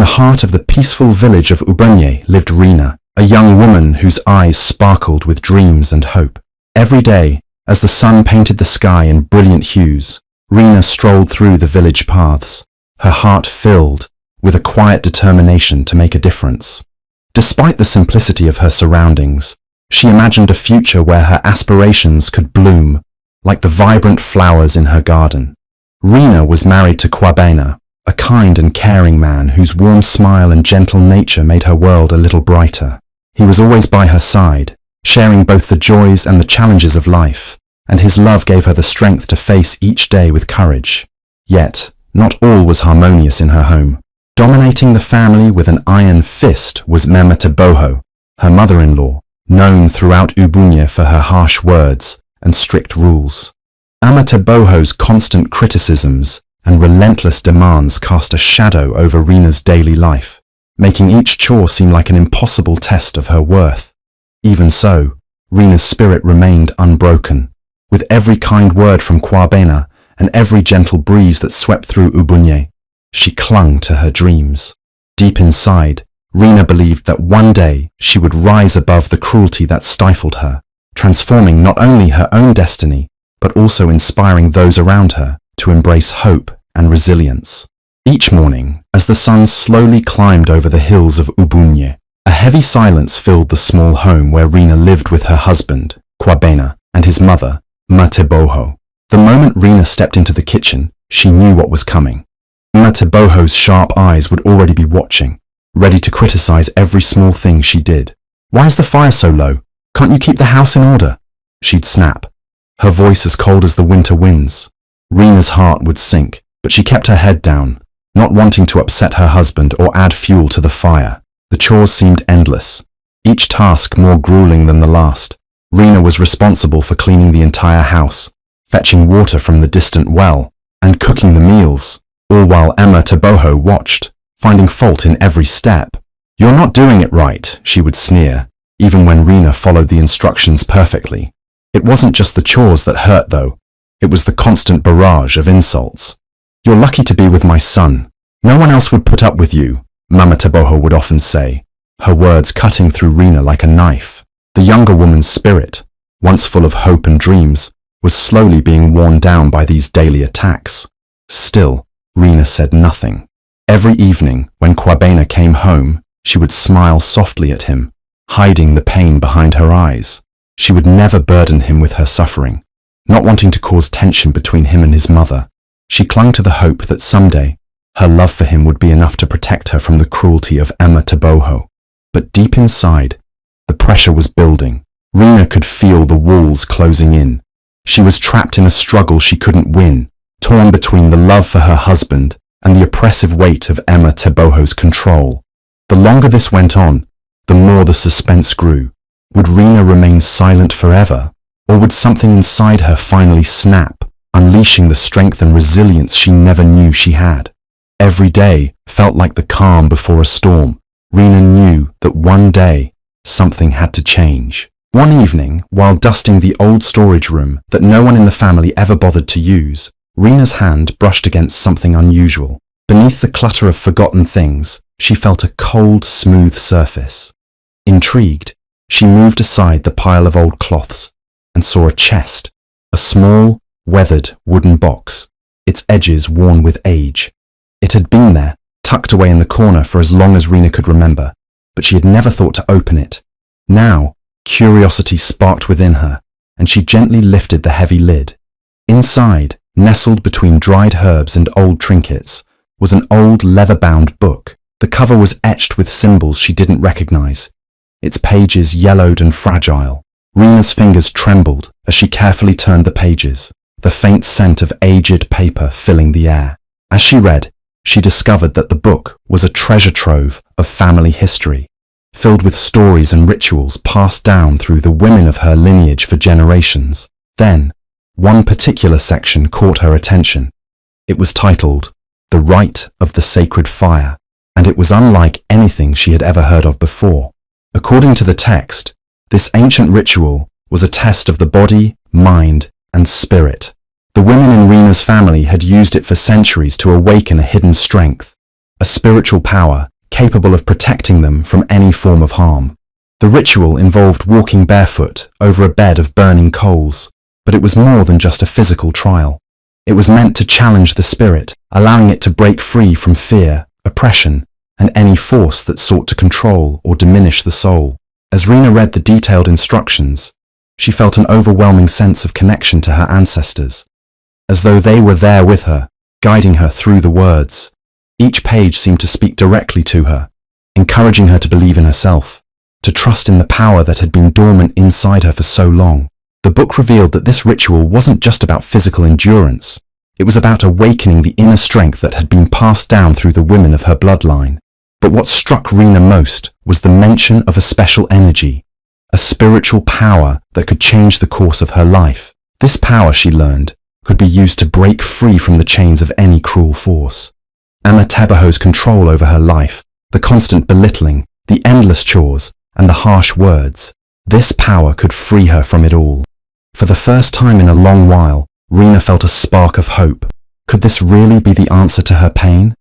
the heart of the peaceful village of Ubunye lived Rina, a young woman whose eyes sparkled with dreams and hope. Every day, as the sun painted the sky in brilliant hues, Rina strolled through the village paths, her heart filled with a quiet determination to make a difference. Despite the simplicity of her surroundings, she imagined a future where her aspirations could bloom like the vibrant flowers in her garden. Rina was married to Kwabena, a kind and caring man whose warm smile and gentle nature made her world a little brighter. He was always by her side, sharing both the joys and the challenges of life, and his love gave her the strength to face each day with courage. Yet, not all was harmonious in her home. Dominating the family with an iron fist was Mama Teboho, her mother-in-law, known throughout Ubunye for her harsh words and strict rules. Mama Teboho's constant criticisms and relentless demands cast a shadow over Rina's daily life, making each chore seem like an impossible test of her worth. Even so, Rina's spirit remained unbroken. With every kind word from Kwabena and every gentle breeze that swept through Ubunye, she clung to her dreams. Deep inside, Rina believed that one day she would rise above the cruelty that stifled her, transforming not only her own destiny, but also inspiring those around her to embrace hope and resilience. Each morning, as the sun slowly climbed over the hills of Ubunye, a heavy silence filled the small home where Rina lived with her husband, Kwabena, and his mother, Mateboho. The moment Rina stepped into the kitchen, she knew what was coming. Mateboho's sharp eyes would already be watching, ready to criticize every small thing she did. "Why is the fire so low? Can't you keep the house in order?" she'd snap, her voice as cold as the winter winds. Rina's heart would sink, but she kept her head down, not wanting to upset her husband or add fuel to the fire. The chores seemed endless, each task more grueling than the last. Rina was responsible for cleaning the entire house, fetching water from the distant well, and cooking the meals, all while Emma Teboho watched, finding fault in every step. "You're not doing it right," she would sneer, even when Rina followed the instructions perfectly. It wasn't just the chores that hurt, though. It was the constant barrage of insults. "You're lucky to be with my son. No one else would put up with you," Mama Teboho would often say, her words cutting through Rina like a knife. The younger woman's spirit, once full of hope and dreams, was slowly being worn down by these daily attacks. Still, Rina said nothing. Every evening, when Kwabena came home, she would smile softly at him, hiding the pain behind her eyes. She would never burden him with her suffering, not wanting to cause tension between him and his mother. She clung to the hope that someday, her love for him would be enough to protect her from the cruelty of Emma Teboho. But deep inside, the pressure was building. Rina could feel the walls closing in. She was trapped in a struggle she couldn't win, torn between the love for her husband and the oppressive weight of Emma Teboho's control. The longer this went on, the more the suspense grew. Would Rina remain silent forever, or would something inside her finally snap, unleashing the strength and resilience she never knew she had? Every day felt like the calm before a storm. Rina knew that one day something had to change. One evening, while dusting the old storage room that no one in the family ever bothered to use, Rina's hand brushed against something unusual. Beneath the clutter of forgotten things, she felt a cold, smooth surface. Intrigued, she moved aside the pile of old cloths and saw a chest, a small, weathered wooden box, its edges worn with age. It had been there, tucked away in the corner for as long as Rina could remember, but she had never thought to open it. Now, curiosity sparked within her, and she gently lifted the heavy lid. Inside, nestled between dried herbs and old trinkets, was an old leather-bound book. The cover was etched with symbols she didn't recognize, its pages yellowed and fragile. Rina's fingers trembled as she carefully turned the pages, the faint scent of aged paper filling the air. As she read, she discovered that the book was a treasure trove of family history, filled with stories and rituals passed down through the women of her lineage for generations. Then, one particular section caught her attention. It was titled, "The Rite of the Sacred Fire," and it was unlike anything she had ever heard of before. According to the text, this ancient ritual was a test of the body, mind, and spirit. The women in Rina's family had used it for centuries to awaken a hidden strength, a spiritual power capable of protecting them from any form of harm. The ritual involved walking barefoot over a bed of burning coals, but it was more than just a physical trial. It was meant to challenge the spirit, allowing it to break free from fear, oppression, and any force that sought to control or diminish the soul. As Rina read the detailed instructions, she felt an overwhelming sense of connection to her ancestors, as though they were there with her, guiding her through the words. Each page seemed to speak directly to her, encouraging her to believe in herself, to trust in the power that had been dormant inside her for so long. The book revealed that this ritual wasn't just about physical endurance. It was about awakening the inner strength that had been passed down through the women of her bloodline. But what struck Rina most was the mention of a special energy, a spiritual power that could change the course of her life. This power, she learned, could be used to break free from the chains of any cruel force. Amatebaho's control over her life, the constant belittling, the endless chores, and the harsh words, this power could free her from it all. For the first time in a long while, Rina felt a spark of hope. Could this really be the answer to her pain?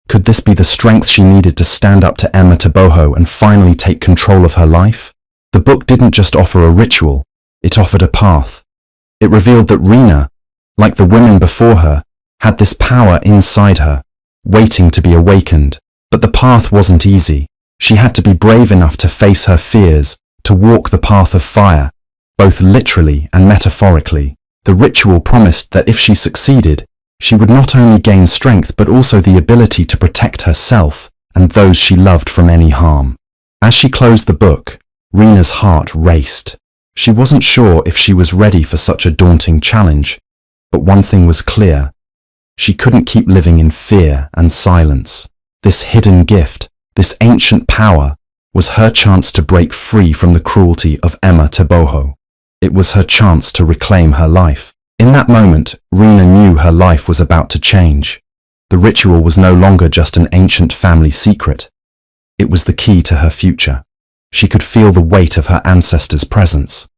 Could this be the strength she needed to stand up to Amatebaho and finally take control of her life? The book didn't just offer a ritual, it offered a path. It revealed that Rina, like the women before her, had this power inside her, waiting to be awakened. But the path wasn't easy. She had to be brave enough to face her fears, to walk the path of fire, both literally and metaphorically. The ritual promised that if she succeeded, she would not only gain strength but also the ability to protect herself and those she loved from any harm. As she closed the book, Rina's heart raced. She wasn't sure if she was ready for such a daunting challenge, but one thing was clear. She couldn't keep living in fear and silence. This hidden gift, this ancient power, was her chance to break free from the cruelty of Amatebaho. It was her chance to reclaim her life. In that moment, Rina knew her life was about to change. The ritual was no longer just an ancient family secret. It was the key to her future. She could feel the weight of her ancestors' presence,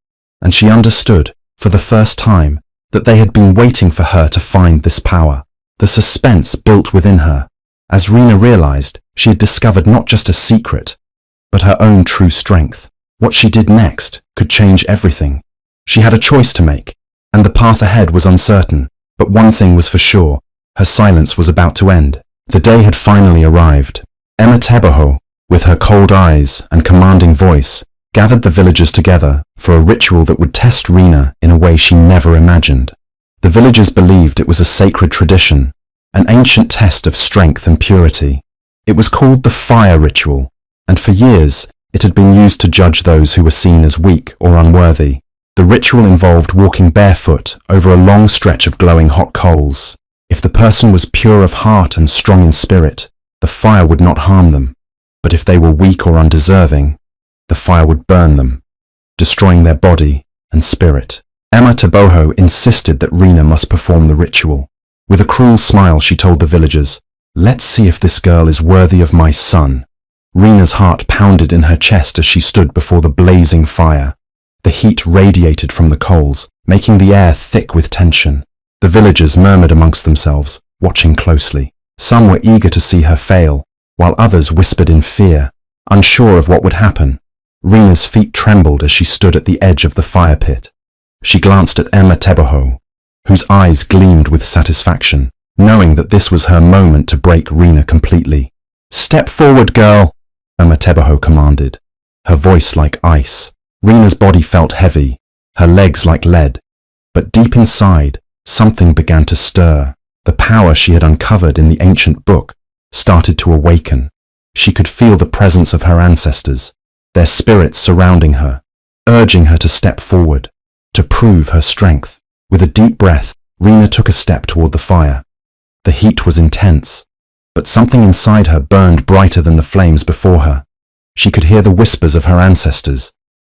and she understood, for the first time, that they had been waiting for her to find this power. The suspense built within her. As Rina realized, she had discovered not just a secret, but her own true strength. What she did next could change everything. She had a choice to make, and the path ahead was uncertain, but one thing was for sure, her silence was about to end. The day had finally arrived. Amatebaho, with her cold eyes and commanding voice, gathered the villagers together for a ritual that would test Rina in a way she never imagined. The villagers believed it was a sacred tradition, an ancient test of strength and purity. It was called the fire ritual, and for years it had been used to judge those who were seen as weak or unworthy. The ritual involved walking barefoot over a long stretch of glowing hot coals. If the person was pure of heart and strong in spirit, the fire would not harm them. But if they were weak or undeserving, the fire would burn them, destroying their body and spirit. Amatebaho insisted that Rina must perform the ritual. With a cruel smile, she told the villagers, "Let's see if this girl is worthy of my son." Rina's heart pounded in her chest as she stood before the blazing fire. The heat radiated from the coals, making the air thick with tension. The villagers murmured amongst themselves, watching closely. Some were eager to see her fail, while others whispered in fear, unsure of what would happen. Rina's feet trembled as she stood at the edge of the fire pit. She glanced at Amatebaho, whose eyes gleamed with satisfaction, knowing that this was her moment to break Rina completely. "Step forward, girl," Amatebaho commanded, her voice like ice. Rina's body felt heavy, her legs like lead, but deep inside, something began to stir. The power she had uncovered in the ancient book started to awaken. She could feel the presence of her ancestors, their spirits surrounding her, urging her to step forward, to prove her strength. With a deep breath, Rina took a step toward the fire. The heat was intense, but something inside her burned brighter than the flames before her. She could hear the whispers of her ancestors,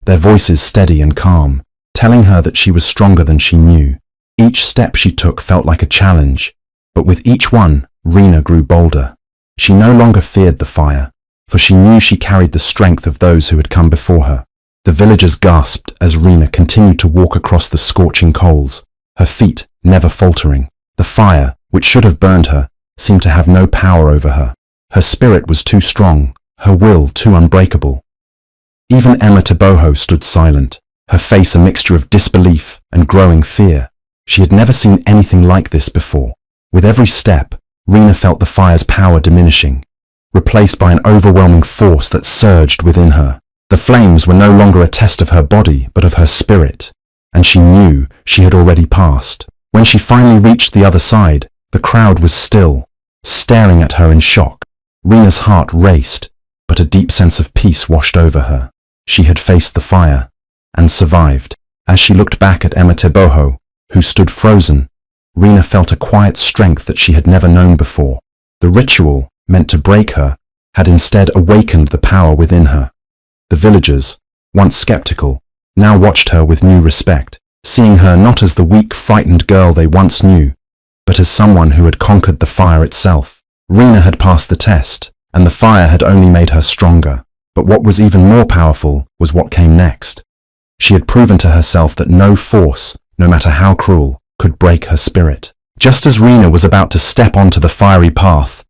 their voices steady and calm, telling her that she was stronger than she knew. Each step she took felt like a challenge, but with each one, Rina grew bolder. She no longer feared the fire, for she knew she carried the strength of those who had come before her. The villagers gasped as Rina continued to walk across the scorching coals, her feet never faltering. The fire, which should have burned her, seemed to have no power over her. Her spirit was too strong, her will too unbreakable. Even Emma Teboho stood silent, her face a mixture of disbelief and growing fear. She had never seen anything like this before. With every step, Rena felt the fire's power diminishing, replaced by an overwhelming force that surged within her. The flames were no longer a test of her body, but of her spirit, and she knew she had already passed. When she finally reached the other side, the crowd was still, staring at her in shock. Rena's heart raced, but a deep sense of peace washed over her. She had faced the fire, and survived. As she looked back at Emma Teboho, who stood frozen, Rena felt a quiet strength that she had never known before. The ritual, meant to break her, had instead awakened the power within her. The villagers, once skeptical, now watched her with new respect, seeing her not as the weak, frightened girl they once knew, but as someone who had conquered the fire itself. Rena had passed the test, and the fire had only made her stronger. But what was even more powerful was what came next. She had proven to herself that no force, no matter how cruel, could break her spirit. Just as Rena was about to step onto the fiery path,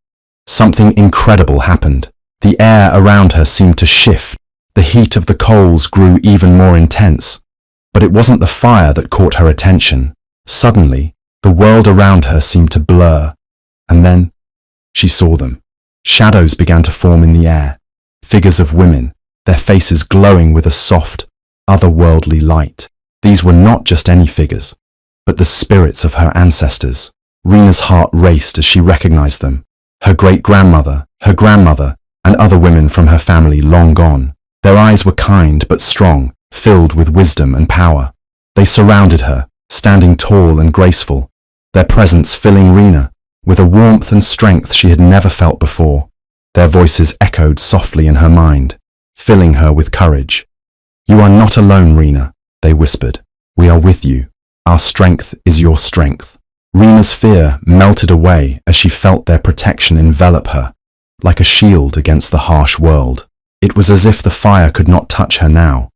something incredible happened. The air around her seemed to shift. The heat of the coals grew even more intense. But it wasn't the fire that caught her attention. Suddenly, the world around her seemed to blur. And then, she saw them. Shadows began to form in the air. Figures of women, their faces glowing with a soft, otherworldly light. These were not just any figures, but the spirits of her ancestors. Rena's heart raced as she recognized them. Her great-grandmother, and other women from her family long gone. Their eyes were kind but strong, filled with wisdom and power. They surrounded her, standing tall and graceful, their presence filling Rena with a warmth and strength she had never felt before. Their voices echoed softly in her mind, filling her with courage. "You are not alone, Rena," they whispered. "We are with you. Our strength is your strength." Rena's fear melted away as she felt their protection envelop her, like a shield against the harsh world. It was as if the fire could not touch her now,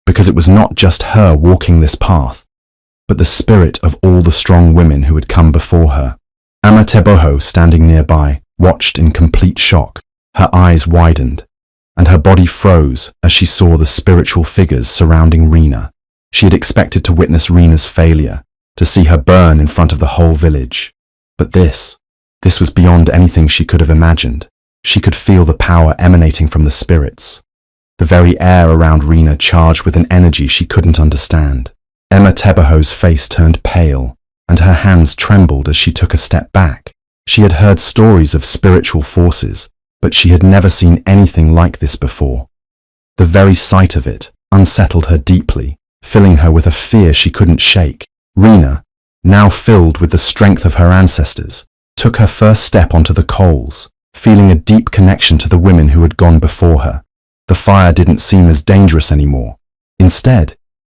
because it was not just her walking this path, but the spirit of all the strong women who had come before her. Emma Teboho, standing nearby, watched in complete shock. Her eyes widened, and her body froze as she saw the spiritual figures surrounding Rena. She had expected to witness Rena's failure, to see her burn in front of the whole village. But this was beyond anything she could have imagined. She could feel the power emanating from the spirits. The very air around Rena charged with an energy she couldn't understand. Emma Teboho's face turned pale, and her hands trembled as she took a step back. She had heard stories of spiritual forces, but she had never seen anything like this before. The very sight of it unsettled her deeply, filling her with a fear she couldn't shake. Rena, now filled with the strength of her ancestors, took her first step onto the coals, feeling a deep connection to the women who had gone before her. The fire didn't seem as dangerous anymore. Instead,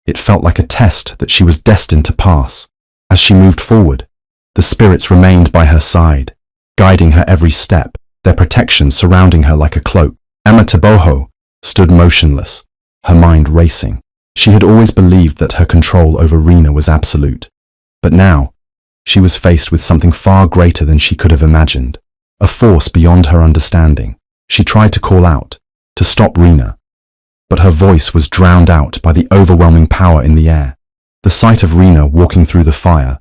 it felt like a test that she was destined to pass. As she moved forward, the spirits remained by her side, guiding her every step, their protection surrounding her like a cloak. Emma Teboho stood motionless, her mind racing. She had always believed that her control over Rena was absolute. But now, she was faced with something far greater than she could have imagined, a force beyond her understanding. She tried to call out, to stop Rena, but her voice was drowned out by the overwhelming power in the air. The sight of Rena walking through the fire,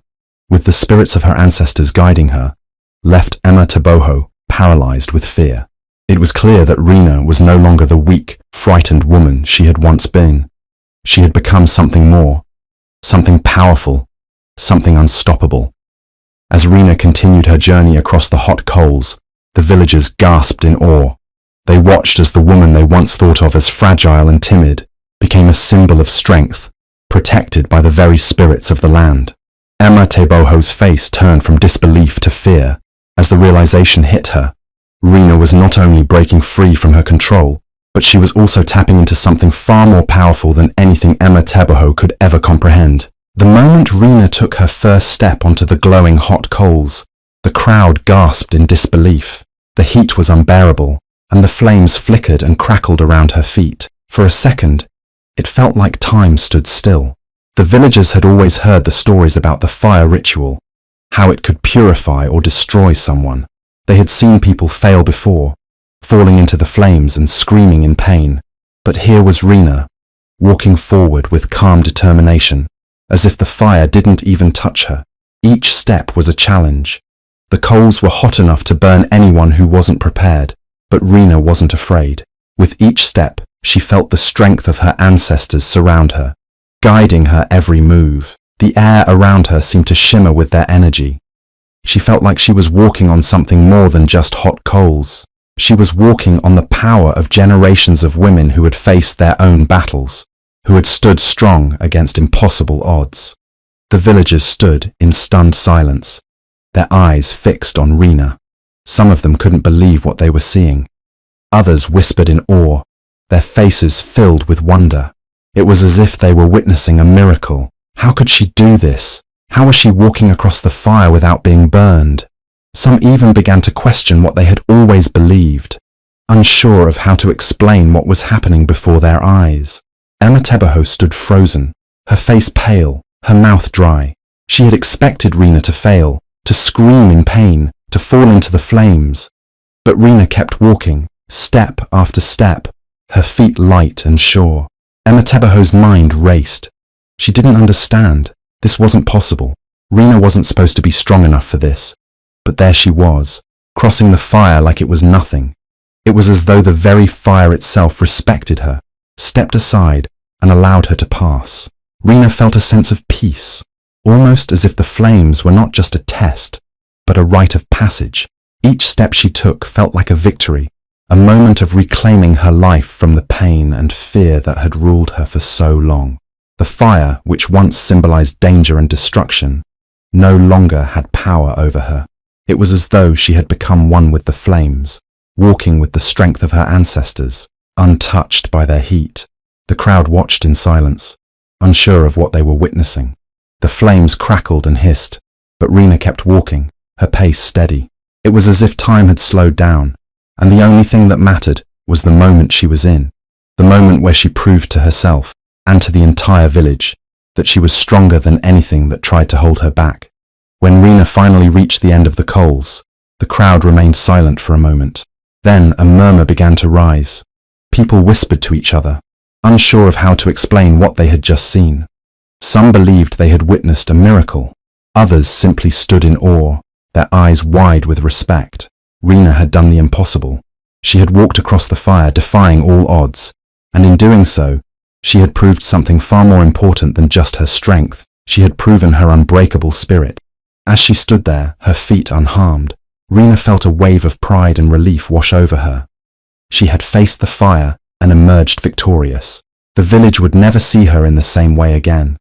with the spirits of her ancestors guiding her, left Emma Teboho paralyzed with fear. It was clear that Rena was no longer the weak, frightened woman she had once been. She had become something more, something powerful, something unstoppable. As Rena continued her journey across the hot coals, the villagers gasped in awe. They watched as the woman they once thought of as fragile and timid became a symbol of strength, protected by the very spirits of the land. Emma Teboho's face turned from disbelief to fear as the realization hit her. Rena was not only breaking free from her control, but she was also tapping into something far more powerful than anything Emma Teboho could ever comprehend. The moment Rena took her first step onto the glowing hot coals, the crowd gasped in disbelief. The heat was unbearable, and the flames flickered and crackled around her feet. For a second, it felt like time stood still. The villagers had always heard the stories about the fire ritual, how it could purify or destroy someone. They had seen people fail before, falling into the flames and screaming in pain. But here was Rina, walking forward with calm determination, as if the fire didn't even touch her. Each step was a challenge. The coals were hot enough to burn anyone who wasn't prepared, but Rina wasn't afraid. With each step, she felt the strength of her ancestors surround her, guiding her every move. The air around her seemed to shimmer with their energy. She felt like she was walking on something more than just hot coals. She was walking on the power of generations of women who had faced their own battles, who had stood strong against impossible odds. The villagers stood in stunned silence, their eyes fixed on Rina. Some of them couldn't believe what they were seeing. Others whispered in awe, their faces filled with wonder. It was as if they were witnessing a miracle. How could she do this? How was she walking across the fire without being burned? Some even began to question what they had always believed, unsure of how to explain what was happening before their eyes. Emetebeho stood frozen, her face pale, her mouth dry. She had expected Rina to fail, to scream in pain, to fall into the flames. But Rina kept walking, step after step, her feet light and sure. Emetebeho's mind raced. She didn't understand. This wasn't possible. Rina wasn't supposed to be strong enough for this. But there she was, crossing the fire like it was nothing. It was as though the very fire itself respected her, stepped aside, and allowed her to pass. Rina felt a sense of peace, almost as if the flames were not just a test, but a rite of passage. Each step she took felt like a victory, a moment of reclaiming her life from the pain and fear that had ruled her for so long. The fire, which once symbolized danger and destruction, no longer had power over her. It was as though she had become one with the flames, walking with the strength of her ancestors, untouched by their heat. The crowd watched in silence, unsure of what they were witnessing. The flames crackled and hissed, but Rina kept walking, her pace steady. It was as if time had slowed down, and the only thing that mattered was the moment she was in, the moment where she proved to herself and to the entire village that she was stronger than anything that tried to hold her back. When Rina finally reached the end of the coals, the crowd remained silent for a moment. Then a murmur began to rise. People whispered to each other, unsure of how to explain what they had just seen. Some believed they had witnessed a miracle. Others simply stood in awe, their eyes wide with respect. Rina had done the impossible. She had walked across the fire, defying all odds, and in doing so, she had proved something far more important than just her strength. She had proven her unbreakable spirit. As she stood there, her feet unharmed, Rina felt a wave of pride and relief wash over her. She had faced the fire and emerged victorious. The village would never see her in the same way again.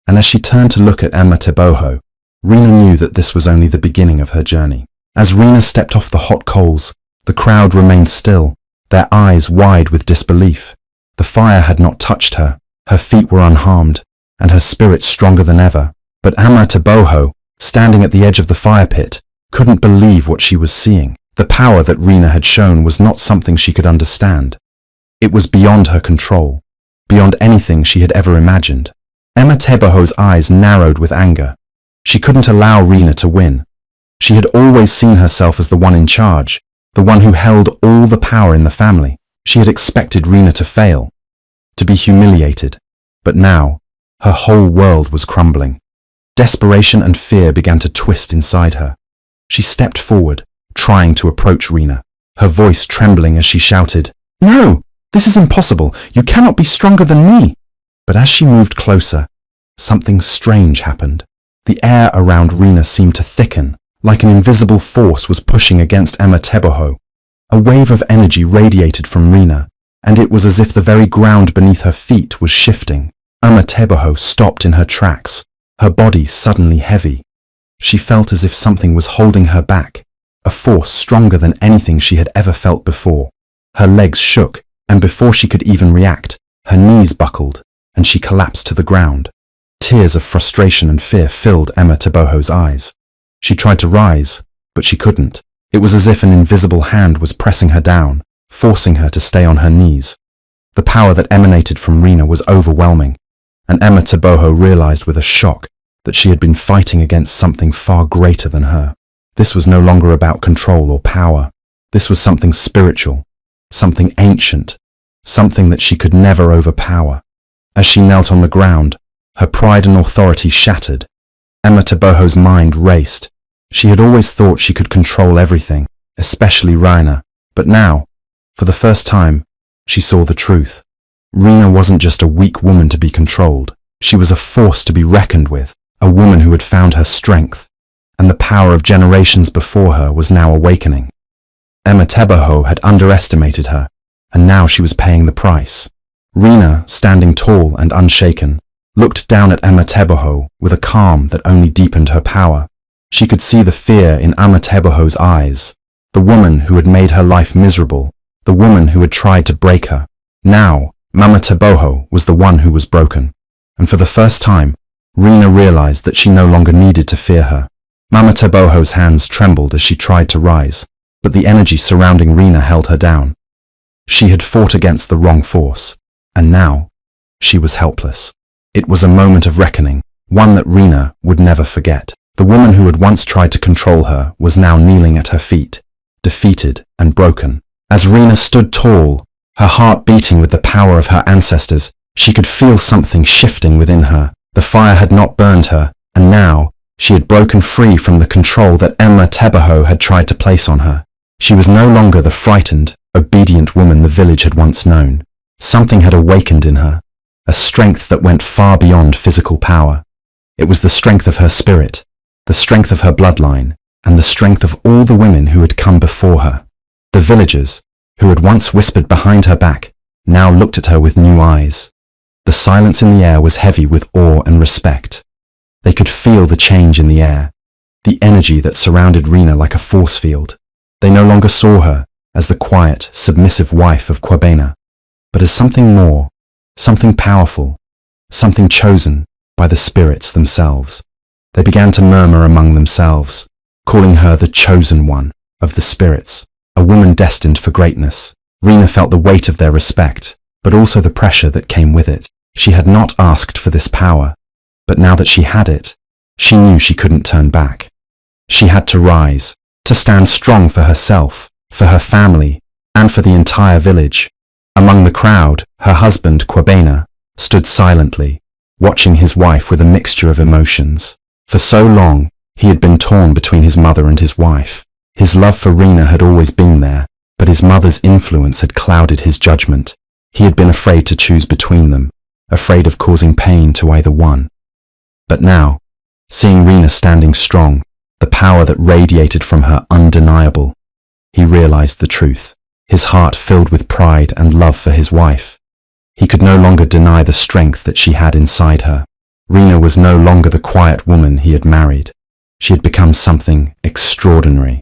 And as she turned to look at Emetebeho, Rina knew that this was only the beginning of her journey. As Rina stepped off the hot coals, the crowd remained still, their eyes wide with disbelief. The fire had not touched her, her feet were unharmed, and her spirit stronger than ever. But Emetebeho, standing at the edge of the fire pit, couldn't believe what she was seeing. The power that Rina had shown was not something she could understand. It was beyond her control, beyond anything she had ever imagined. Emetebeho's eyes narrowed with anger. She couldn't allow Rina to win. She had always seen herself as the one in charge, the one who held all the power in the family. She had expected Rina to fail, to be humiliated. But now, her whole world was crumbling. Desperation and fear began to twist inside her. She stepped forward, trying to approach Rina, her voice trembling as she shouted, "No! This is impossible! You cannot be stronger than me!" But as she moved closer, something strange happened. The air around Rina seemed to thicken, like an invisible force was pushing against Emetebeho. A wave of energy radiated from Rina, and it was as if the very ground beneath her feet was shifting. Emetebeho stopped in her tracks, her body suddenly heavy. She felt as if something was holding her back, a force stronger than anything she had ever felt before. Her legs shook, and before she could even react, her knees buckled, and she collapsed to the ground. Tears of frustration and fear filled Emetebeho's eyes. She tried to rise, but she couldn't. It was as if an invisible hand was pressing her down, forcing her to stay on her knees. The power that emanated from Rina was overwhelming, and Emetebeho realized with a shock that she had been fighting against something far greater than her. This was no longer about control or power. This was something spiritual, something ancient, something that she could never overpower. As she knelt on the ground, her pride and authority shattered. Emateboho's mind raced. She had always thought she could control everything, especially Rina, but now, for the first time, she saw the truth. Rina wasn't just a weak woman to be controlled. She was a force to be reckoned with, a woman who had found her strength, and the power of generations before her was now awakening. Emateboho had underestimated her, and now she was paying the price. Rina, standing tall and unshaken, looked down at Emateboho with a calm that only deepened her power. She could see the fear in Emateboho's eyes, the woman who had made her life miserable, the woman who had tried to break her. Now, Emateboho was the one who was broken, and for the first time, Rina realized that she no longer needed to fear her. Emateboho's hands trembled as she tried to rise, but the energy surrounding Rina held her down. She had fought against the wrong force, and now, she was helpless. It was a moment of reckoning, one that Rina would never forget. The woman who had once tried to control her was now kneeling at her feet, defeated and broken. As Rina stood tall, her heart beating with the power of her ancestors, she could feel something shifting within her. The fire had not burned her, and now, she had broken free from the control that Emateboho had tried to place on her. She was no longer the frightened, obedient woman the village had once known. Something had awakened in her, a strength that went far beyond physical power. It was the strength of her spirit, the strength of her bloodline, and the strength of all the women who had come before her. The villagers, who had once whispered behind her back, now looked at her with new eyes. The silence in the air was heavy with awe and respect. They could feel the change in the air, the energy that surrounded Rina like a force field. They no longer saw her as the quiet, submissive wife of Kwabena, but as something more, something powerful, something chosen by the spirits themselves. They began to murmur among themselves, calling her the chosen one of the spirits, a woman destined for greatness. Rina felt the weight of their respect, but also the pressure that came with it. She had not asked for this power, but now that she had it, she knew she couldn't turn back. She had to rise, to stand strong for herself, for her family, and for the entire village. Among the crowd, her husband, Kwabena, stood silently, watching his wife with a mixture of emotions. For so long, he had been torn between his mother and his wife. His love for Rina had always been there, but his mother's influence had clouded his judgment. He had been afraid to choose between them, afraid of causing pain to either one. But now, seeing Rina standing strong, the power that radiated from her undeniable, he realized the truth. His heart filled with pride and love for his wife. He could no longer deny the strength that she had inside her. Rina was no longer the quiet woman he had married. She had become something extraordinary.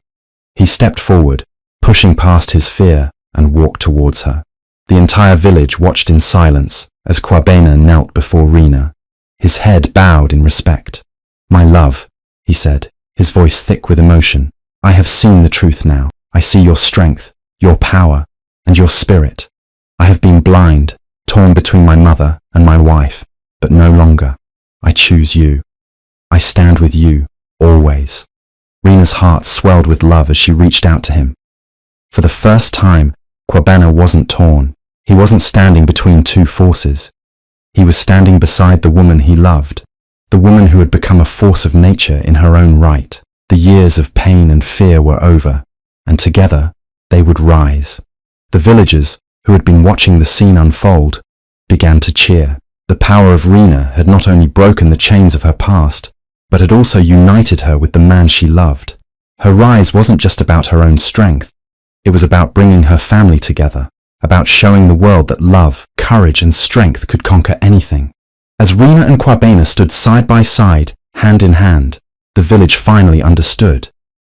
He stepped forward, pushing past his fear, and walked towards her. The entire village watched in silence as Kwabena knelt before Rina, his head bowed in respect. "My love," he said, his voice thick with emotion, "I have seen the truth now. I see your strength, your power, and your spirit. I have been blind, torn between my mother and my wife, but no longer. I choose you. I stand with you, always." Rina's heart swelled with love as she reached out to him. For the first time, Kwabena wasn't torn. He wasn't standing between two forces. He was standing beside the woman he loved, the woman who had become a force of nature in her own right. The years of pain and fear were over, and together they would rise. The villagers, who had been watching the scene unfold, began to cheer. The power of Rina had not only broken the chains of her past, but had also united her with the man she loved. Her rise wasn't just about her own strength. It was about bringing her family together, about showing the world that love, courage, and strength could conquer anything. As Rina and Kwabena stood side by side, hand in hand, the village finally understood.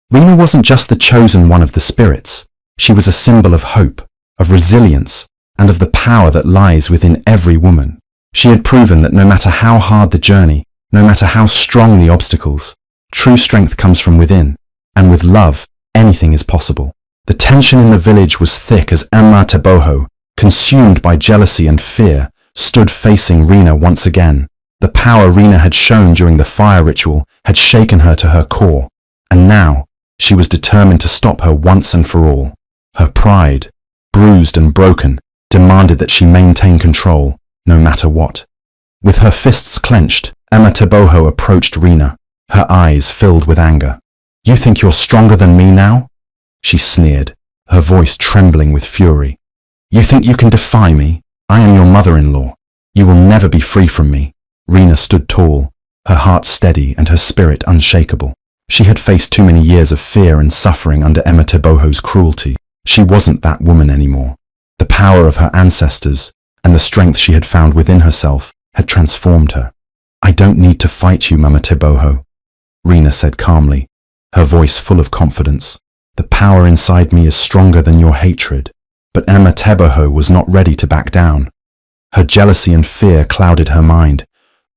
Rina wasn't just the chosen one of the spirits. She was a symbol of hope, of resilience, and of the power that lies within every woman. She had proven that no matter how hard the journey, no matter how strong the obstacles, true strength comes from within, and with love, anything is possible. The tension in the village was thick as Emateboho, consumed by jealousy and fear, stood facing Rina once again. The power Rina had shown during the fire ritual had shaken her to her core, and now, She was determined to stop her once and for all. Her pride, bruised and broken, demanded that she maintain control, no matter what. With her fists clenched, Amateboho approached Rina, her eyes filled with anger. "You think you're stronger than me now?" she sneered, her voice trembling with fury. "You think you can defy me? I am your mother-in-law. You will never be free from me." Rina stood tall, her heart steady and her spirit unshakable. She had faced too many years of fear and suffering under Amateboho's cruelty. She wasn't that woman anymore. The power of her ancestors and the strength she had found within herself had transformed her. "I don't need to fight you, Amateboho," Rina said calmly, her voice full of confidence. "The power inside me is stronger than your hatred." But Amateboho was not ready to back down. Her jealousy and fear clouded her mind,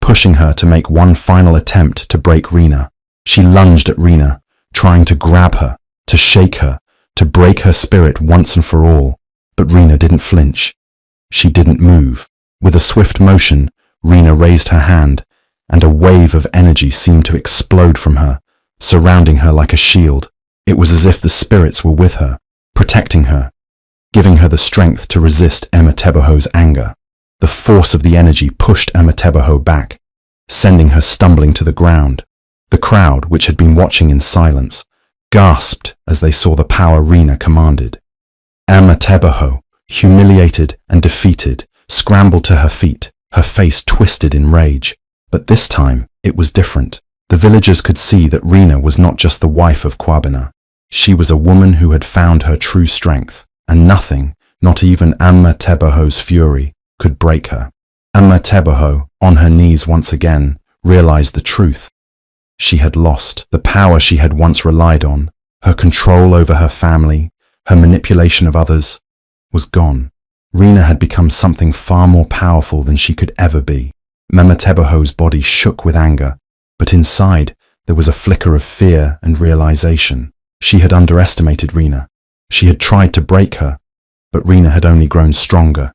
pushing her to make one final attempt to break Rina. She lunged at Rina, trying to grab her, to shake her, to break her spirit once and for all. But Rina didn't flinch. She didn't move. With a swift motion, Rina raised her hand, and a wave of energy seemed to explode from her, surrounding her like a shield. It was as if the spirits were with her, protecting her, giving her the strength to resist Amateboho's anger. The force of the energy pushed Amateboho back, sending her stumbling to the ground. The crowd, which had been watching in silence, gasped as they saw the power Rina commanded. Amateboho, humiliated and defeated, scrambled to her feet, her face twisted in rage. But this time, it was different. The villagers could see that Rina was not just the wife of Kwabena. She was a woman who had found her true strength, and nothing, not even Amateboho's fury, could break her. Amateboho, on her knees once again, realized the truth. She had lost the power she had once relied on. Her control over her family, her manipulation of others, was gone. Rina had become something far more powerful than she could ever be. Amateboho's body shook with anger, but inside there was a flicker of fear and realization. She had underestimated Rina. She had tried to break her, but Rina had only grown stronger.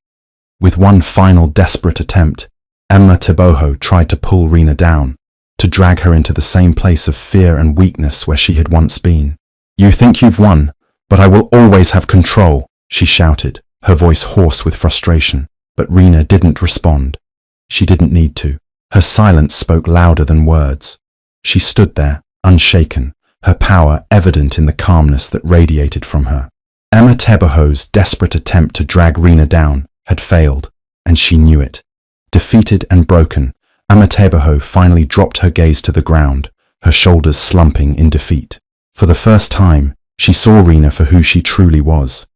With one final desperate attempt, Amateboho tried to pull Rina down, to drag her into the same place of fear and weakness where she had once been. "You think you've won, but I will always have control," she shouted, her voice hoarse with frustration. But Rina didn't respond. She didn't need to. Her silence spoke louder than words. She stood there, unshaken, her power evident in the calmness that radiated from her. Amateboho's desperate attempt to drag Rina down had failed, and she knew it. Defeated and broken, Amateboho finally dropped her gaze to the ground, her shoulders slumping in defeat. For the first time, she saw Rina for who she truly was.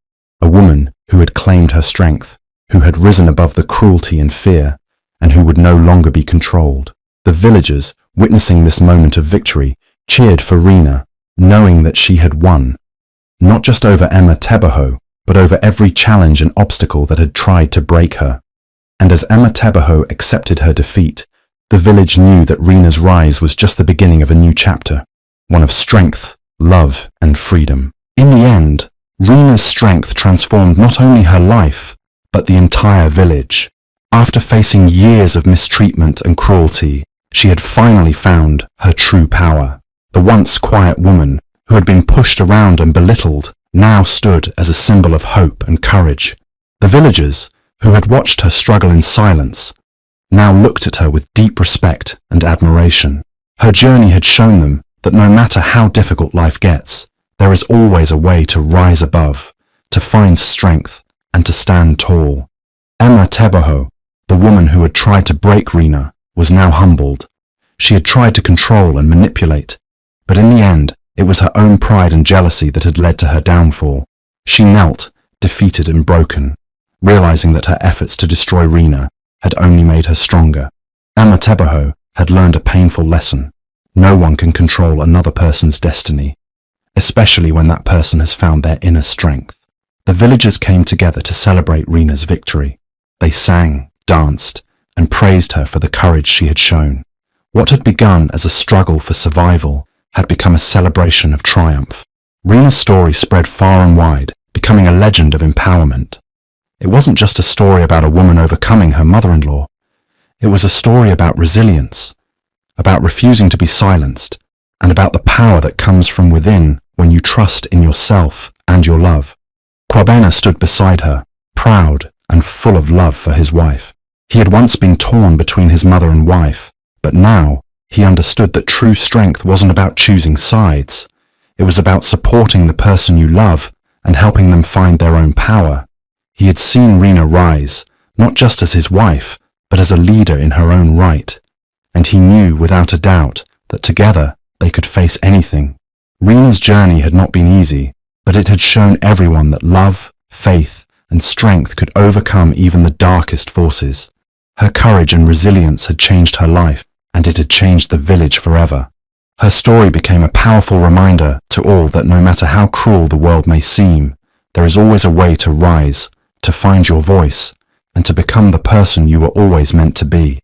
A woman who had claimed her strength, who had risen above the cruelty and fear, and who would no longer be controlled. The villagers, witnessing this moment of victory, cheered for Rina, knowing that she had won, not just over Amateboho, but over every challenge and obstacle that had tried to break her. And as Amateboho accepted her defeat, the village knew that Rina's rise was just the beginning of a new chapter, one of strength, love, and freedom. In the end, Rina's strength transformed not only her life, but the entire village. After facing years of mistreatment and cruelty, she had finally found her true power. The once quiet woman, who had been pushed around and belittled, now stood as a symbol of hope and courage. The villagers, who had watched her struggle in silence, now looked at her with deep respect and admiration. Her journey had shown them that no matter how difficult life gets, there is always a way to rise above, to find strength, and to stand tall. Amateboho, the woman who had tried to break Rina, was now humbled. She had tried to control and manipulate, but in the end, it was her own pride and jealousy that had led to her downfall. She knelt, defeated and broken, realizing that her efforts to destroy Rina had only made her stronger. Amateboho had learned a painful lesson. No one can control another person's destiny, especially when that person has found their inner strength. The villagers came together to celebrate Rina's victory. They sang, danced, and praised her for the courage she had shown. What had begun as a struggle for survival had become a celebration of triumph. Rina's story spread far and wide, becoming a legend of empowerment. It wasn't just a story about a woman overcoming her mother-in-law. It was a story about resilience, about refusing to be silenced, and about the power that comes from within when you trust in yourself and your love. Kwabena stood beside her, proud and full of love for his wife. He had once been torn between his mother and wife, but now he understood that true strength wasn't about choosing sides. It was about supporting the person you love and helping them find their own power. He had seen Rina rise, not just as his wife, but as a leader in her own right. And he knew without a doubt that together they could face anything. Rina's journey had not been easy, but it had shown everyone that love, faith, and strength could overcome even the darkest forces. Her courage and resilience had changed her life, and it had changed the village forever. Her story became a powerful reminder to all that no matter how cruel the world may seem, there is always a way to rise, to find your voice, and to become the person you were always meant to be.